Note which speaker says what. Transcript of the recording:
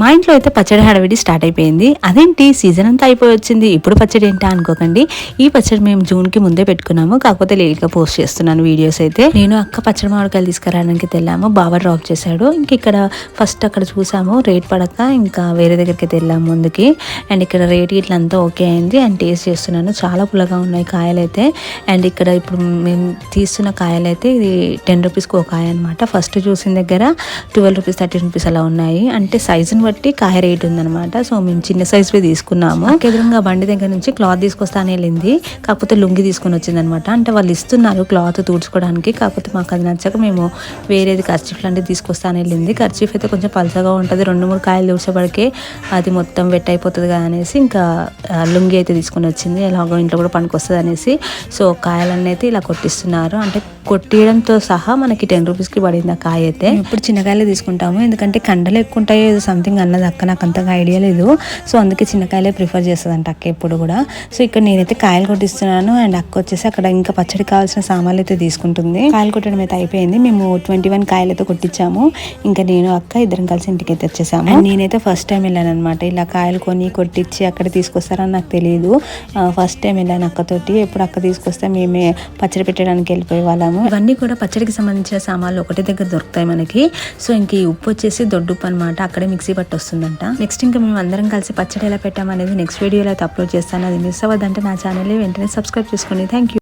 Speaker 1: మా ఇంట్లో అయితే పచ్చడి హడావిడి స్టార్ట్ అయిపోయింది. అదేంటి సీజన్ అంతా అయిపోయి వచ్చింది, ఇప్పుడు పచ్చడి ఏంటా అనుకోకండి. ఈ పచ్చడి మేము జూన్కి ముందే పెట్టుకున్నాము, కాకపోతే లేట్గా పోస్ట్ చేస్తున్నాను వీడియోస్ అయితే. నేను అక్క పచ్చడి మామిడికాయలు తీసుకురావడానికి వెళ్ళాము, బాబా డ్రాప్ చేశాడు. ఇంక ఇక్కడ ఫస్ట్ అక్కడ చూసాము, రేట్ పడక ఇంకా వేరే దగ్గరికి అయితే వెళ్ళాము ముందుకి. అండ్ ఇక్కడ రేట్ ఇట్లంతా ఓకే అయింది. అండ్ టేస్ట్ చేస్తున్నాను, చాలా పుల్లగా ఉన్నాయి కాయలు అయితే. అండ్ ఇక్కడ ఇప్పుడు మేము తీస్తున్న కాయలు అయితే ఇది 10 రూపీస్కి ఒక కాయ అనమాట. ఫస్ట్ చూసిన దగ్గర 12 రూపీస్ 13 రూపీస్ అలా ఉన్నాయి. అంటే సైజుని బట్టి కాయ రేట్ ఉందనమాట. సో మేము చిన్న సైజులో తీసుకున్నాము. ఎదురుగా బండి దగ్గర నుంచి క్లాత్ తీసుకొస్తానే వెళ్ళింది, కాకపోతే లుంగి తీసుకొని వచ్చింది అనమాట. అంటే వాళ్ళు ఇస్తున్నారు క్లాత్ తుడుచుకోవడానికి, కాకపోతే మాకు అది నచ్చక మేము వేరేది కర్చీఫ్ లాంటిది తీసుకొస్తానే వెళ్ళింది. కర్చీఫ్ అయితే కొంచెం పలసగా ఉంటుంది, 2-3 కాయలు తుడిచేపడికే అది మొత్తం వెట్ అయిపోతుంది కదా అనేసి ఇంకా లుంగి అయితే తీసుకొని వచ్చింది. ఎలాగో ఇంట్లో కూడా పనికొస్తుంది అనేసి. సో కాయలన్నీ అయితే ఇలా కొట్టిస్తున్నారు, అంటే కొట్టియడంతో సహా మనకి 10 రూపీస్కి పడింది ఆ కాయ అయితే. ఇప్పుడు చిన్నకాయలే తీసుకుంటాము, ఎందుకంటే కండలు ఎక్కువ ఉంటాయో సంథింగ్ అన్నది అక్క, నాకు అంతగా ఐడియా లేదు. సో అందుకే చిన్నకాయలే ప్రిఫర్ చేస్తుందంట అక్క ఎప్పుడు కూడా. సో ఇక్కడ నేనైతే కాయలు కొట్టిస్తున్నాను, అండ్ అక్క వచ్చేసి అక్కడ ఇంకా పచ్చడి కావాల్సిన సామాన్లు అయితే తీసుకుంటుంది. కాయలు కొట్టడం అయితే అయిపోయింది, మేము 21 కాయలు అయితే కొట్టించాము. ఇంకా నేను అక్క ఇద్దరం కలిసి ఇంటికి అయితే వచ్చేసాము. అండ్ నేనైతే ఫస్ట్ టైం వెళ్ళాను అనమాట, ఇలా కాయలు కొని కొట్టించి అక్కడ తీసుకొస్తారని నాకు తెలియదు. ఫస్ట్ టైం వెళ్ళాను అక్కతోటి. ఎప్పుడు అక్క తీసుకొస్తే మేమే పచ్చడి పెట్టడానికి వెళ్ళిపోయే వాళ్ళము. ఇవన్నీ కూడా పచ్చడికి సంబంధించిన సామాన్లు ఒకటి దగ్గర దొరుకుతాయి మనకి. సో ఇంక ఈ ఉప్పు వచ్చేసి దొడ్డుప్పు అనమాట, అక్కడే మిక్సీ పట్టి వస్తుందంట. నెక్స్ట్ ఇంకా మేము అందరం కలిసి పచ్చడి ఎలా పెట్టామనేది నెక్స్ట్ వీడియోలో అయితే అప్లోడ్ చేస్తాను. అది మిస్ అవ్వద్దంటే నా ఛానల్ వెంటనే సబ్స్క్రైబ్ చేసుకోండి. Thank you.